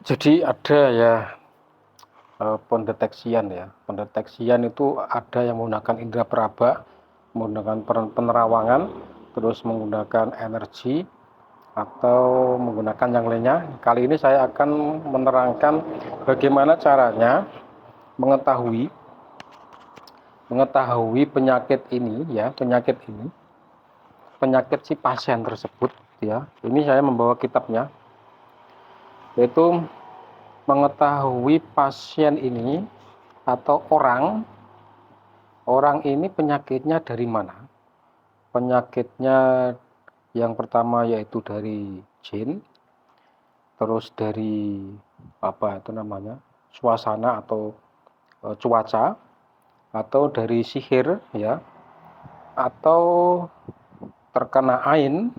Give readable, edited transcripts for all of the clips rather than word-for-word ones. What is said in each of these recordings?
Jadi ada ya pendeteksian ya. Pendeteksian itu ada yang menggunakan indera peraba, menggunakan penerawangan, terus menggunakan energi atau menggunakan yang lainnya. Kali ini saya akan menerangkan bagaimana caranya mengetahui penyakit ini ya, penyakit si pasien tersebut ya. Ini saya membawa kitabnya, yaitu mengetahui pasien ini atau orang ini penyakitnya dari mana. Penyakitnya yang pertama yaitu dari jin, terus dari suasana atau cuaca, atau dari sihir ya, atau terkena ain,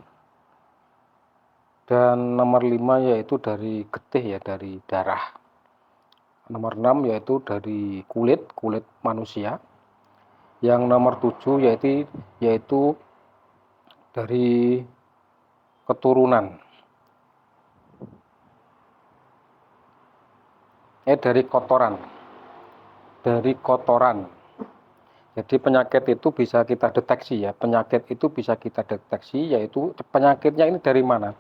dan nomor 5 yaitu dari getih ya, dari darah. Nomor 6 yaitu dari kulit manusia. Yang nomor 7 yaitu dari keturunan. Dari kotoran. Jadi penyakit itu bisa kita deteksi ya. Yaitu penyakitnya ini dari mana.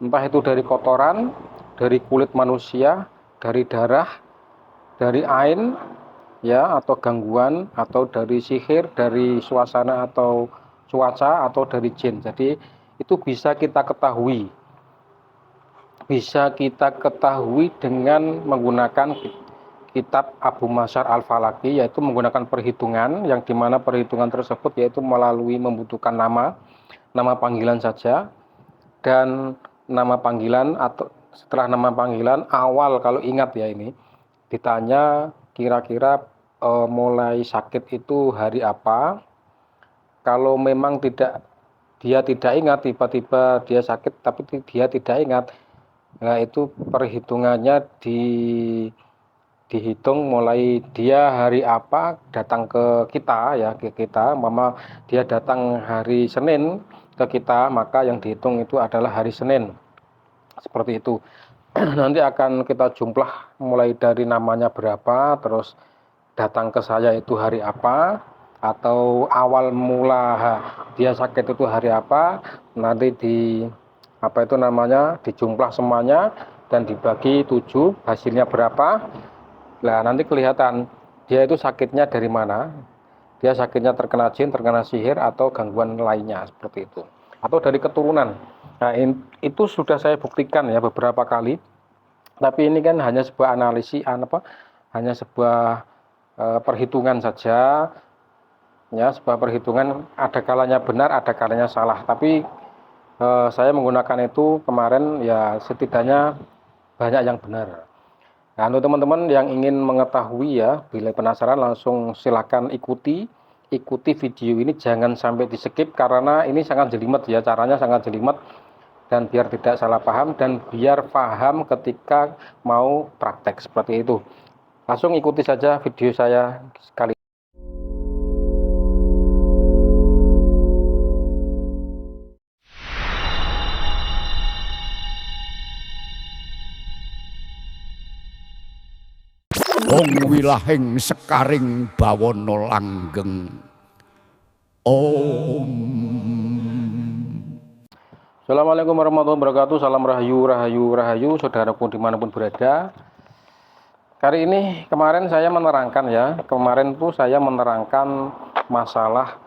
Entah itu dari kotoran, dari kulit manusia, dari darah, dari ain ya, atau gangguan, atau dari sihir, dari suasana atau cuaca, atau dari jin. Jadi itu bisa kita ketahui dengan menggunakan kitab Abu Masyar Al-Falaki, yaitu menggunakan perhitungan, yang dimana perhitungan tersebut yaitu melalui membutuhkan nama panggilan saja, dan nama panggilan, atau setelah nama panggilan awal, kalau ingat ya, ini ditanya kira-kira mulai sakit itu hari apa. Kalau memang dia tidak ingat, tiba-tiba dia sakit tapi dia tidak ingat, nah itu perhitungannya dihitung mulai dia hari apa datang ke kita ya, mama dia datang hari Senin ke kita, maka yang dihitung itu adalah hari Senin, seperti itu. Nanti akan kita jumlah mulai dari namanya berapa, terus datang ke saya itu hari apa, atau awal mula dia sakit itu hari apa, nanti dijumlah semuanya dan dibagi 7, hasilnya berapa. Nah, nanti kelihatan dia itu sakitnya dari mana. Dia sakitnya terkena jin, terkena sihir, atau gangguan lainnya, seperti itu. Atau dari keturunan. Nah, itu sudah saya buktikan ya beberapa kali. Tapi ini kan hanya sebuah hanya sebuah perhitungan saja. Ya, sebuah perhitungan, ada kalanya benar, ada kalanya salah. Tapi saya menggunakan itu kemarin ya, setidaknya banyak yang benar. Nah, untuk teman-teman yang ingin mengetahui ya, bila penasaran langsung silakan ikuti video ini, jangan sampai di skip karena ini sangat jelimet ya, caranya sangat jelimet, dan biar tidak salah paham dan biar paham ketika mau praktek seperti itu. Langsung ikuti saja video saya sekali. Wong wilahing sekaring bawana langgeng. Om. Assalamualaikum warahmatullahi wabarakatuh. Salam rahayu, saudaraku dimanapun berada. Kemarin saya menerangkan masalah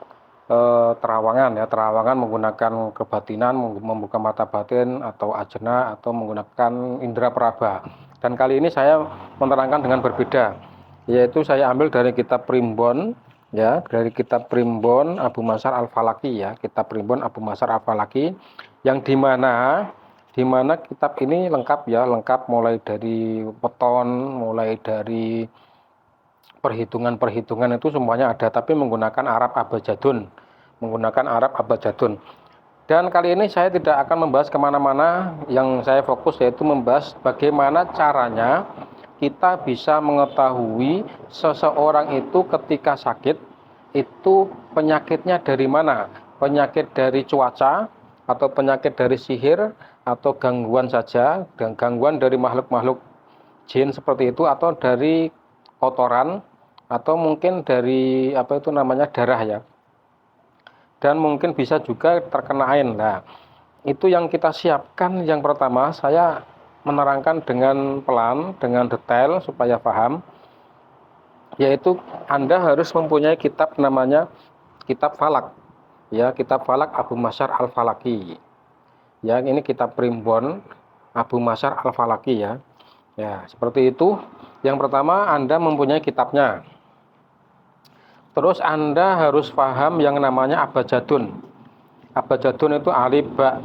terawangan ya, terawangan menggunakan kebatinan, membuka mata batin atau ajna, atau menggunakan indera peraba. Dan kali ini saya menerangkan dengan berbeda, yaitu saya ambil dari kitab Primbon ya, dari kitab Primbon Abu Masyar Al-Falaki ya, kitab Primbon Abu Masyar Al-Falaki, yang dimana kitab ini lengkap ya, lengkap mulai dari weton, mulai dari perhitungan itu semuanya ada, tapi menggunakan Arab abjadun. Dan kali ini saya tidak akan membahas kemana-mana, yang saya fokus yaitu membahas bagaimana caranya kita bisa mengetahui seseorang itu ketika sakit itu penyakitnya dari mana. Penyakit dari cuaca, atau penyakit dari sihir, atau gangguan saja, dan gangguan dari makhluk-makhluk jin seperti itu, atau dari kotoran, atau mungkin dari apa itu namanya darah ya, dan mungkin bisa juga terkena ain. Nah, itu yang kita siapkan. Yang pertama, saya menerangkan dengan pelan, dengan detail supaya paham, yaitu Anda harus mempunyai kitab namanya kitab falak ya, kitab falak Abu Masyar Al-Falaki ya. Ini kitab primbon Abu Masyar Al-Falaki ya. Ya, seperti itu. Yang pertama, Anda mempunyai kitabnya. Terus Anda harus paham yang namanya abajadun. Abajadun itu alif ba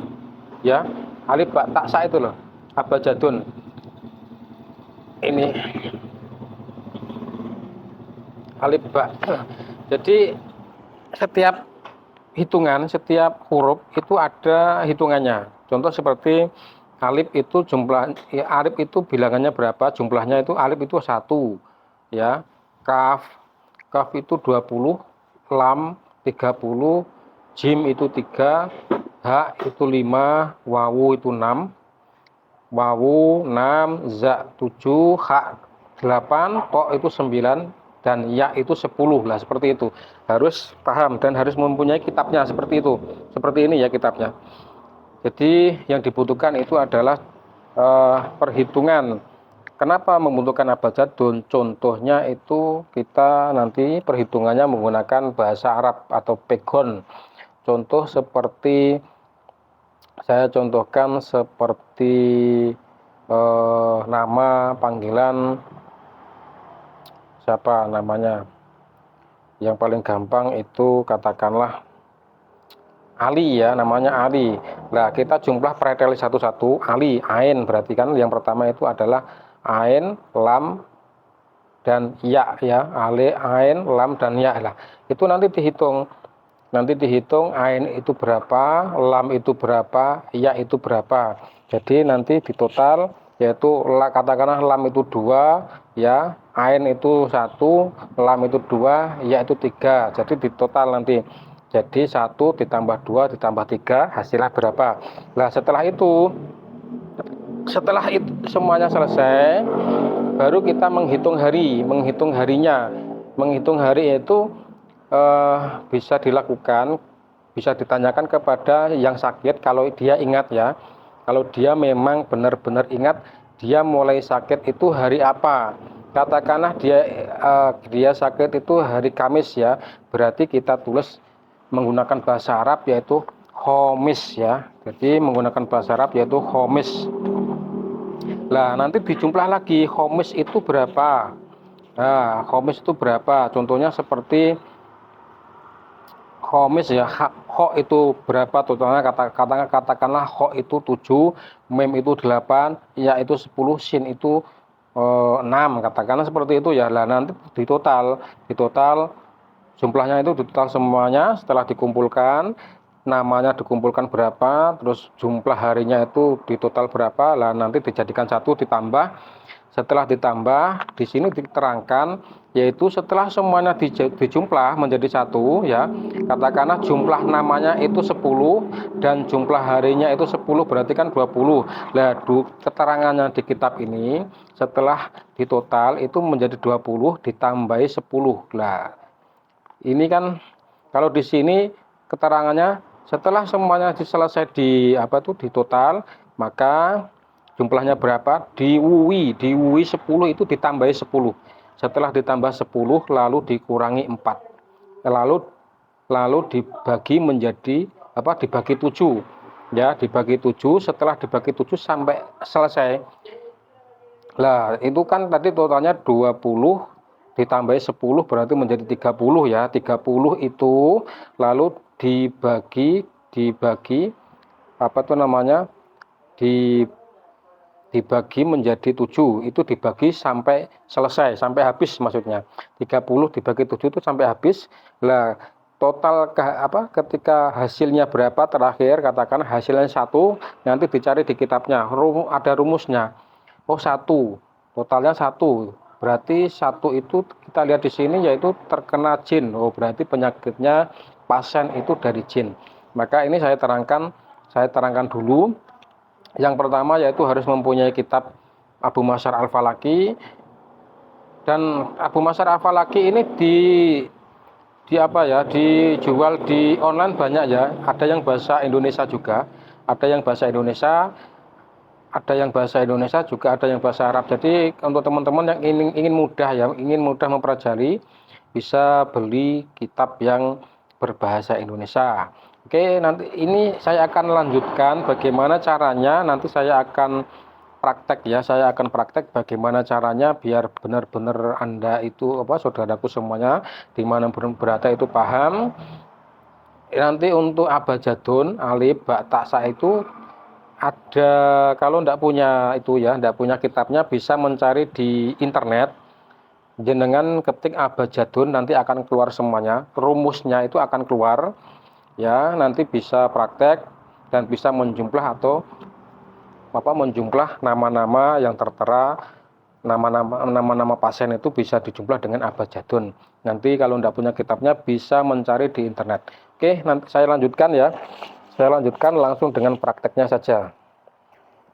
ya, alif ba tak sa itu loh, abajadun. Ini alif ba. Jadi setiap hitungan, setiap huruf itu ada hitungannya. Contoh seperti alif itu jumlah ya, alif itu bilangannya berapa? Jumlahnya itu alif itu 1 ya. Kaf itu 20, lam 30, jim itu 3, ha itu 5, wawu itu 6, za 7, ha 8, to itu 9, dan ya itu 10. Lah seperti itu. Harus paham dan harus mempunyai kitabnya seperti itu. Seperti ini ya kitabnya. Jadi yang dibutuhkan itu adalah perhitungan. Kenapa membutuhkan abajadun? Contohnya itu kita nanti perhitungannya menggunakan bahasa Arab atau pegon. Contoh seperti saya contohkan seperti nama panggilan siapa namanya. Yang paling gampang itu katakanlah Ali ya, namanya Ali. Nah, kita jumlah preteli satu-satu. Ali, ain, berarti kan yang pertama itu adalah ain, lam, dan ya ya. Ale, ain, lam, dan ya lah. Itu nanti dihitung. Nanti dihitung ain itu berapa, lam itu berapa, ya itu berapa. Jadi nanti di total yaitu katakanlah lam itu 2 ya, ain itu 1, lam itu 2, ya itu 3. Jadi di total nanti jadi 1 ditambah 2 ditambah 3 hasilnya berapa. Nah setelah itu semuanya selesai, baru kita menghitung hari, menghitung harinya. Menghitung hari itu bisa dilakukan, bisa ditanyakan kepada yang sakit kalau dia ingat ya. Kalau dia memang benar-benar ingat dia mulai sakit itu hari apa. Katakanlah dia sakit itu hari Kamis ya, berarti kita tulis menggunakan bahasa Arab yaitu khomis ya. Jadi menggunakan bahasa Arab yaitu khomis. Nah, nanti dijumlah lagi khomis itu berapa. Nah, khomis itu berapa? Contohnya seperti khomis ya, kho itu berapa totalnya, katakanlah kho itu 7, mem itu 8, ya itu 10, sin itu 6, katakanlah seperti itu ya. Nah, nanti di total jumlahnya itu di total semuanya setelah dikumpulkan, namanya dikumpulkan berapa, terus jumlah harinya itu di total berapa. Lah nanti dijadikan satu, ditambah. Setelah ditambah, di sini diterangkan yaitu setelah semuanya dijumlah menjadi satu ya. Katakanlah jumlah namanya itu 10 dan jumlah harinya itu 10, berarti kan 20. Lah keterangannya di kitab ini setelah ditotal itu menjadi 20 ditambahi 10. Lah ini kan kalau di sini keterangannya setelah semuanya selesai di total, maka jumlahnya berapa? Diwui 10 itu ditambahi 10. Setelah ditambah 10 lalu dikurangi 4. Lalu dibagi menjadi dibagi 7. Ya, dibagi 7, setelah dibagi 7 sampai selesai. Lah, itu kan tadi totalnya 20 ditambahi 10 berarti menjadi 30 ya. 30 itu lalu dibagi dibagi menjadi 7, itu dibagi sampai selesai, sampai habis maksudnya. 30 dibagi 7 itu sampai habis. Lah total ketika hasilnya berapa terakhir, katakan hasilnya 1, nanti dicari di kitabnya, ada rumusnya. Oh 1, totalnya 1. Berarti 1 itu kita lihat di sini yaitu terkena jin. Oh berarti penyakitnya pasien itu dari jin. Maka ini saya terangkan dulu. Yang pertama yaitu harus mempunyai kitab Abu Masyar Al-Falaki. Dan Abu Masyar Al-Falaki ini di apa ya, dijual di online banyak ya. Ada yang bahasa Indonesia juga, ada yang bahasa Indonesia, ada yang bahasa Indonesia juga, ada yang bahasa Arab. Jadi untuk teman-teman yang ingin mudah ya, ingin mudah mempelajari, bisa beli kitab yang berbahasa Indonesia. Oke, nanti ini saya akan lanjutkan bagaimana caranya. Nanti saya akan praktek ya, saya akan praktek bagaimana caranya biar benar-benar Anda itu saudaraku semuanya dimanapun berada itu paham. Nanti untuk abjadun, alif, ba, ta, sa itu ada, kalau enggak punya itu ya, enggak punya kitabnya, bisa mencari di internet. Jenengan ketik abjadun, nanti akan keluar semuanya, rumusnya itu akan keluar ya. Nanti bisa praktek dan bisa menjumlah atau menjumlah nama-nama yang tertera, nama-nama pasien itu bisa dijumlah dengan abjadun. Nanti kalau enggak punya kitabnya bisa mencari di internet. Oke, nanti saya lanjutkan ya. Saya lanjutkan langsung dengan prakteknya saja.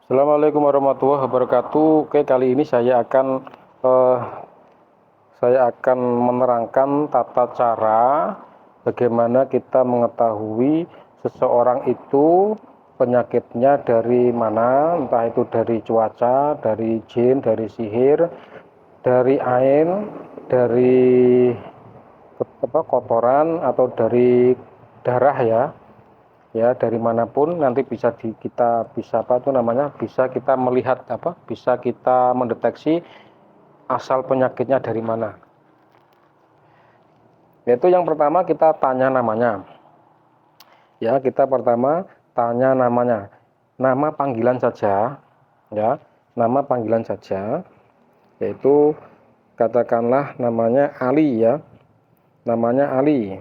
Assalamualaikum warahmatullahi wabarakatuh. Oke, kali ini saya akan menerangkan tata cara bagaimana kita mengetahui seseorang itu penyakitnya dari mana, entah itu dari cuaca, dari jin, dari sihir, dari ain, dari kotoran, atau dari darah ya, dari manapun. Nanti bisa kita bisa kita melihat bisa kita mendeteksi asal penyakitnya dari mana. Yaitu yang pertama kita tanya namanya. Ya, kita pertama tanya namanya. Nama panggilan saja ya, nama panggilan saja. Yaitu katakanlah namanya Ali ya. Namanya Ali.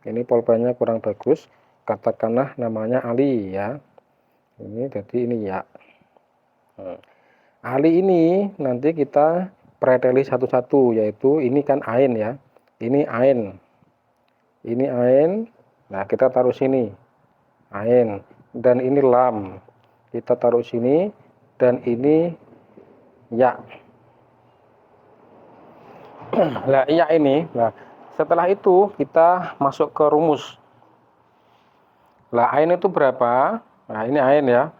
Ini pulpennya kurang bagus. Katakanlah namanya Ali ya. Ini jadi ini ya. Ali ini nanti kita preteli satu-satu, yaitu ini kan ain ya. Ini ain. Ini ain. Nah, kita taruh sini. Ain. Dan ini lam. Kita taruh sini, dan ini ya. Nah, iya ini. Nah, setelah itu kita masuk ke rumus. Lah, ain itu berapa? Nah, ini ain ya.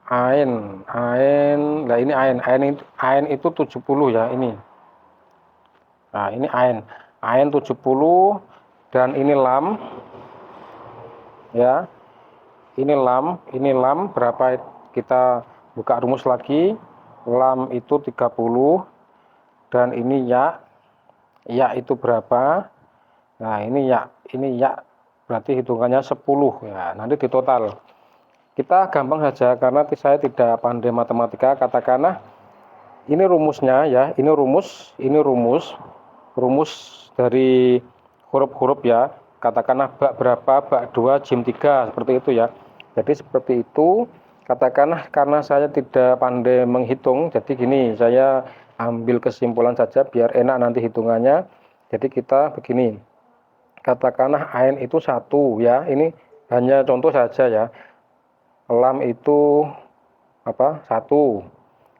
Ain. Nah, ini ain itu 70 ya, ini. Nah, ini ain. Ain 70, dan ini lam. Ya. Ini lam berapa? Kita buka rumus lagi. Lam itu 30, dan ini ya. Ya itu berapa? Nah, ini ya berarti hitungannya 10 ya. Nanti ditotal. Kita gampang saja karena saya tidak pandai matematika. Katakanlah ini rumusnya ya, ini rumus dari huruf-huruf ya. Katakanlah bak berapa, bak 2, jim 3, seperti itu ya. Jadi seperti itu. Katakanlah karena saya tidak pandai menghitung, jadi gini, saya ambil kesimpulan saja biar enak nanti hitungannya. Jadi kita begini, katakanlah ain itu 1 ya, ini hanya contoh saja ya. Lam itu 1,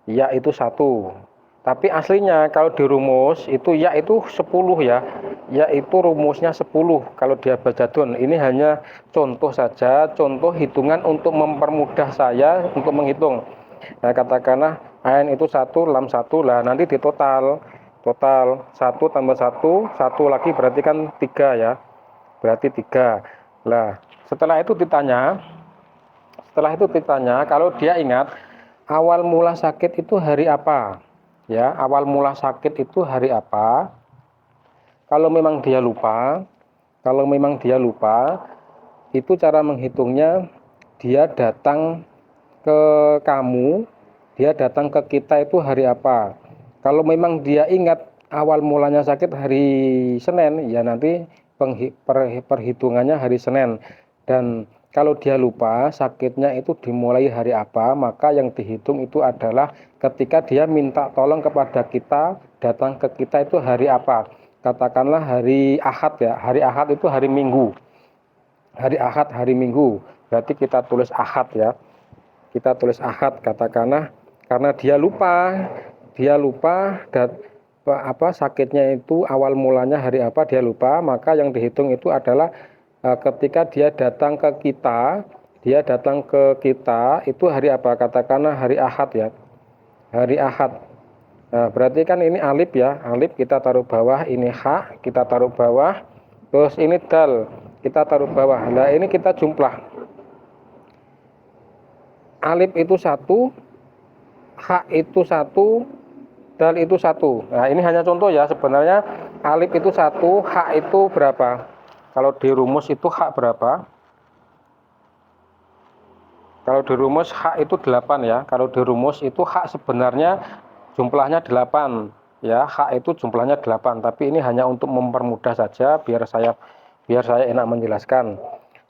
ya itu 1. Tapi aslinya kalau di rumus itu ya itu 10 ya. Ya itu rumusnya 10 kalau di abjadun. Ini hanya contoh saja, contoh hitungan untuk mempermudah saya untuk menghitung. Nah, katakanlah ain itu 1, lam 1. Lah nanti ditotal. Total 1 tambah 1, 1 lagi berarti kan 3 ya. Berarti 3. Lah, setelah itu ditanya kalau dia ingat awal mula sakit itu hari apa. Ya, awal mula sakit itu hari apa? Kalau memang dia lupa, itu cara menghitungnya dia datang ke kamu, dia datang ke kita itu hari apa. Kalau memang dia ingat awal mulanya sakit hari Senin, ya nanti perhitungannya hari Senin. Dan kalau dia lupa sakitnya itu dimulai hari apa, maka yang dihitung itu adalah ketika dia minta tolong kepada kita, datang ke kita itu hari apa. Katakanlah hari Ahad ya, hari Ahad itu hari Minggu. hari Ahad, hari Minggu, berarti kita tulis Ahad ya. Kita tulis Ahad, katakanlah karena dia lupa dan sakitnya itu awal mulanya hari apa dia lupa, maka yang dihitung itu adalah ketika dia datang ke kita itu hari apa, katakanlah hari Ahad ya, hari Ahad. Nah, berarti kan ini alif ya, alif kita taruh bawah, ini ha kita taruh bawah, terus ini dal kita taruh bawah. Nah ini kita jumlah, alif itu 1, ha itu 1, dal itu 1. Nah ini hanya contoh ya, sebenarnya alif itu 1, ha itu berapa? Kalau di rumus itu ha berapa? Kalau di rumus ha itu 8 ya. Kalau di rumus itu ha sebenarnya jumlahnya 8 ya, ha itu jumlahnya 8, tapi ini hanya untuk mempermudah saja biar saya enak menjelaskan.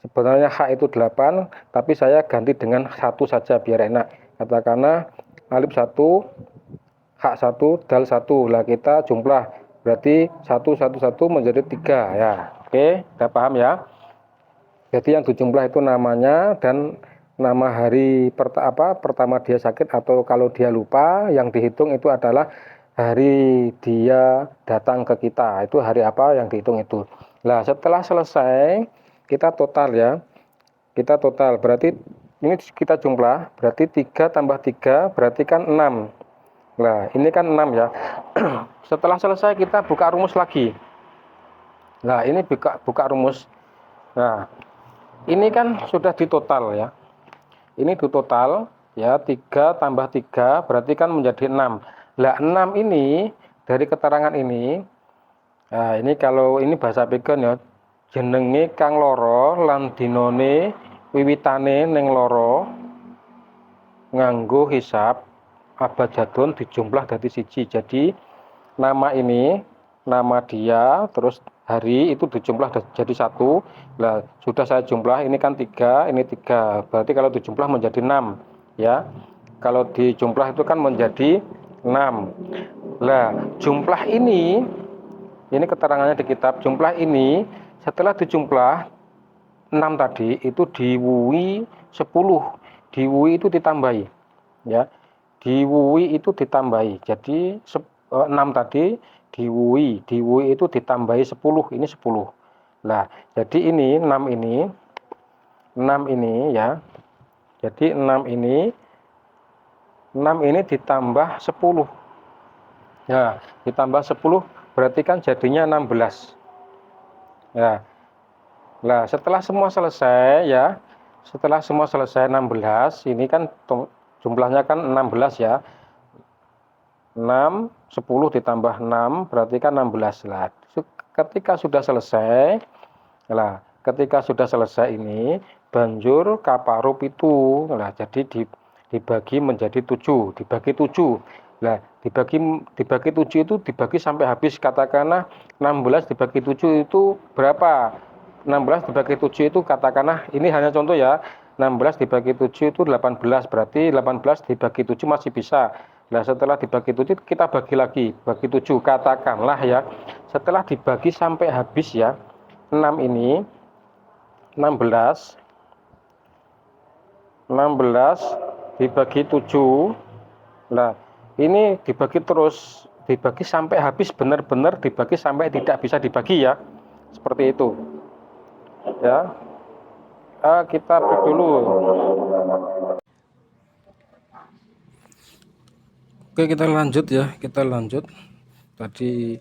Sebenarnya ha itu 8, tapi saya ganti dengan 1 saja biar enak. Katakanlah alif 1, ha 1, dal 1. Lah kita jumlah, berarti 1 1 1 menjadi 3 ya. Oke, udah paham ya? Jadi yang dijumlah itu namanya dan nama hari pertama dia sakit, atau kalau dia lupa, yang dihitung itu adalah hari dia datang ke kita. Itu hari apa yang dihitung itu. Nah, setelah selesai kita total ya. Kita total, berarti ini kita jumlah, berarti 3 tambah 3 berarti kan 6. Nah, ini kan 6 ya. Setelah selesai kita buka rumus lagi. Nah, ini buka rumus. Nah, ini kan sudah ditotal ya. Ini ditotal ya, 3 tambah 3 berarti kan menjadi 6. Lah 6 ini dari keterangan ini, nah ini kalau ini bahasa pegon ya, jenenge kang loro lan dinone wiwitane ning loro nganggo hisab abjadun dijumlah dadi siji. Jadi nama ini, nama dia, terus hari itu dijumlah jadi 1. Nah, sudah saya jumlah, ini kan 3, ini 3. Berarti kalau dijumlah menjadi 6 ya. Kalau dijumlah itu kan menjadi 6. Nah, jumlah ini keterangannya di kitab. Jumlah ini setelah dijumlah 6 tadi itu diwui 10. Diwui itu ditambahi ya. Diwui itu ditambahi. Jadi 6 tadi diwui itu ditambahi 10, ini 10. Nah, jadi ini 6 ini ya. Jadi 6 ini ditambah 10. Nah, ditambah 10 berarti kan jadinya 16. Ya. Nah, setelah semua selesai ya. Setelah semua selesai 16, ini kan jumlahnya kan 16 ya. 6, 10 ditambah 6 berarti kan 16. Lah, ketika sudah selesai, ini banjur kaparup itu. Nah, jadi dibagi menjadi 7, dibagi 7. Nah, dibagi 7 itu dibagi sampai habis, katakanlah 16 dibagi 7 itu berapa? 16 dibagi 7 itu katakanlah, ini hanya contoh ya, 16 dibagi 7 itu 18, berarti 18 dibagi 7 masih bisa. Nah, setelah dibagi 7 kita bagi lagi, bagi 7, katakanlah ya, setelah dibagi sampai habis ya, 6 ini 16 dibagi 7. Nah, ini dibagi terus, dibagi sampai habis, benar-benar dibagi sampai tidak bisa dibagi ya, seperti itu ya. Kita break dulu. Oke, kita lanjut ya, tadi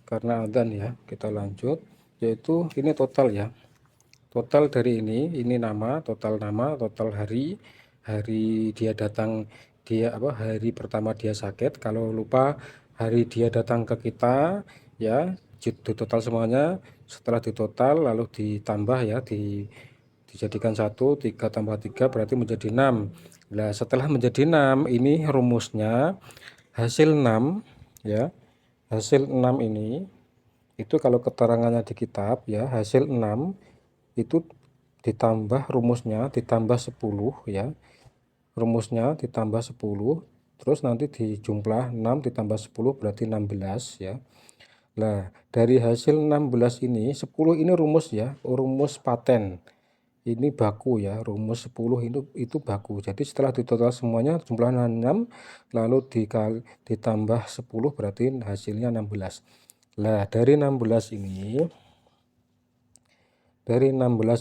karena adzan ya, kita lanjut, yaitu ini total ya, total dari ini nama, total hari dia datang, hari pertama dia sakit. Kalau lupa hari dia datang ke kita ya, total semuanya. Setelah ditotal lalu ditambah ya, dijadikan 1, 3 tambah 3 berarti menjadi 6. Nah, setelah menjadi 6, ini rumusnya hasil 6 ya. Hasil 6 ini itu kalau keterangannya di kitab ya, hasil 6 itu ditambah rumusnya ditambah 10 ya. Rumusnya ditambah 10, terus nanti dijumlah 6 ditambah 10 berarti 16 ya. Nah, dari hasil 16 ini 10 ini rumus ya, rumus paten. ini baku ya, rumus 10 itu baku. Jadi setelah ditotal semuanya jumlahnya 6, lalu ditambah 10 berarti hasilnya 16. Nah, dari 16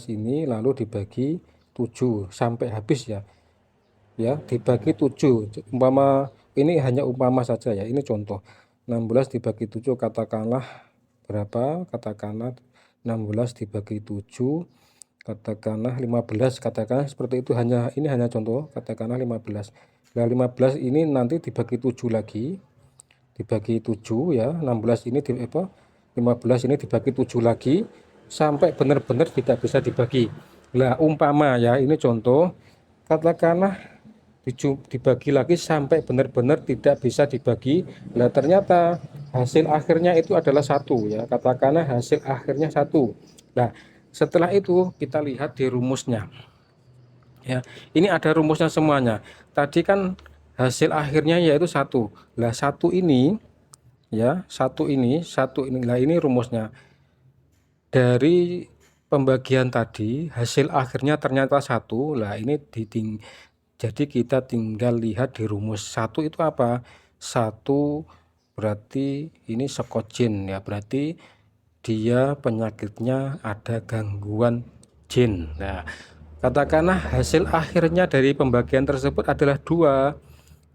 ini lalu dibagi 7 sampai habis ya. Ya, dibagi 7. Umpama ini hanya umpama saja ya. Ini contoh. 16 dibagi 7 katakanlah berapa? Katakanlah 16 dibagi 7 katakanlah 15, katakanlah seperti itu. Ini hanya contoh, katakanlah 15. Nah, 15 ini nanti dibagi 7 lagi, dibagi 7 ya. 15 ini 15 ini dibagi 7 lagi sampai benar-benar tidak bisa dibagi. Nah, umpama ya, ini contoh, katakanlah dibagi lagi sampai benar-benar tidak bisa dibagi. Nah, ternyata hasil akhirnya itu adalah 1 ya, katakanlah hasil akhirnya 1. Nah, setelah itu kita lihat di rumusnya ya, ini ada rumusnya semuanya. Tadi kan hasil akhirnya yaitu 1. Nah, 1 ini ya, 1 ini lah, ini rumusnya. Dari pembagian tadi hasil akhirnya ternyata 1. Lah, ini jadi kita tinggal lihat di rumus. 1 itu apa? 1 berarti ini sekojin ya, berarti dia penyakitnya ada gangguan jin. Nah, katakanlah hasil akhirnya dari pembagian tersebut adalah 2.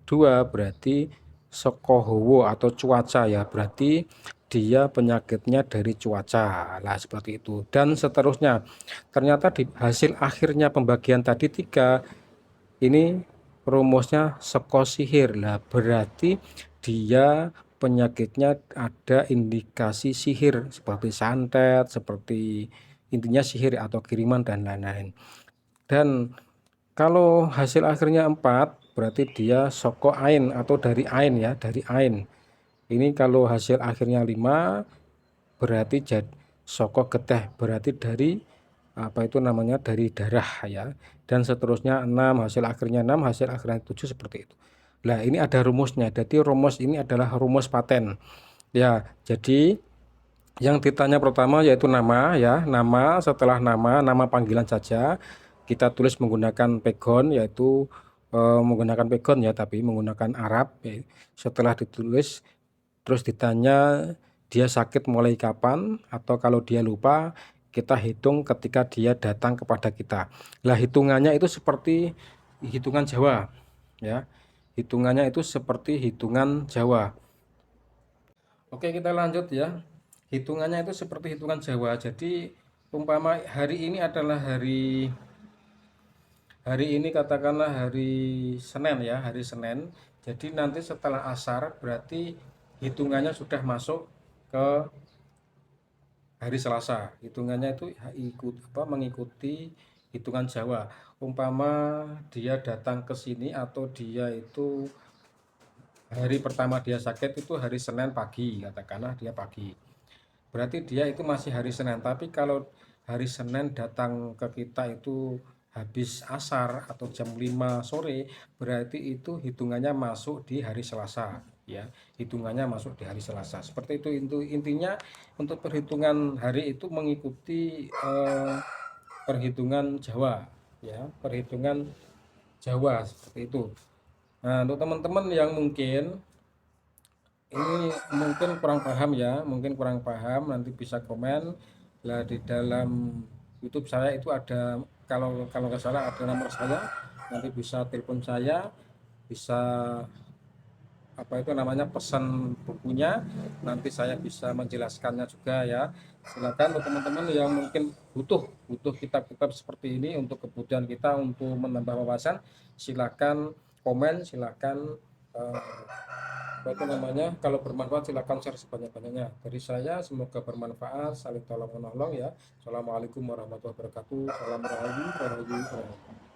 2 berarti sekohowo atau cuaca ya, berarti dia penyakitnya dari cuaca. Lah, seperti itu. Dan seterusnya. Ternyata di hasil akhirnya pembagian tadi 3. Ini rumusnya sekosihir. Lah, berarti dia penyakitnya ada indikasi sihir seperti santet, seperti intinya sihir atau kiriman dan lain-lain. Dan kalau hasil akhirnya 4 berarti dia soko ain atau dari ain ya, dari ain. Ini kalau hasil akhirnya 5 berarti soko geteh, berarti dari apa itu namanya, dari darah ya. Dan seterusnya 6, hasil akhirnya 6, hasil akhirnya 7, seperti itu. Nah, ini ada rumusnya. Jadi rumus ini adalah rumus paten ya. Jadi yang ditanya pertama yaitu nama ya, nama. Setelah nama panggilan saja kita tulis menggunakan pegon, yaitu menggunakan pegon ya, tapi menggunakan Arab ya. Setelah ditulis terus ditanya dia sakit mulai kapan, atau kalau dia lupa kita hitung ketika dia datang kepada kita. Lah, hitungannya itu seperti hitungan Jawa ya. Hitungannya itu seperti hitungan Jawa. Oke, kita lanjut ya. Hitungannya itu seperti hitungan Jawa. Jadi umpama hari ini adalah hari ini katakanlah hari Senin ya, hari Senin. Jadi nanti setelah asar berarti hitungannya sudah masuk ke hari Selasa. Hitungannya itu mengikuti hitungan Jawa. Umpama dia datang ke sini atau dia itu hari pertama dia sakit itu hari Senin pagi, katakanlah dia pagi. Berarti dia itu masih hari Senin. Tapi kalau hari Senin datang ke kita itu habis asar atau jam 5 sore, berarti itu hitungannya masuk di hari Selasa ya. Hitungannya masuk di hari Selasa. Seperti itu intinya. Untuk perhitungan hari itu mengikuti perhitungan Jawa ya, perhitungan Jawa seperti itu. Nah, untuk teman-teman yang mungkin ini mungkin kurang paham ya, nanti bisa komen. Lah, di dalam YouTube saya itu ada, kalau nggak salah ada nomor saya, nanti bisa telepon saya, bisa apa itu namanya, pesan bukunya, nanti saya bisa menjelaskannya juga ya. Silakan untuk teman-teman yang mungkin butuh kitab-kitab seperti ini untuk kebutuhan kita untuk menambah wawasan, silakan komen, silakan apa itu namanya, kalau bermanfaat silakan share sebanyak-banyaknya. Dari saya semoga bermanfaat, saling tolong menolong ya. Assalamualaikum warahmatullahi wabarakatuh. Salam rahayu.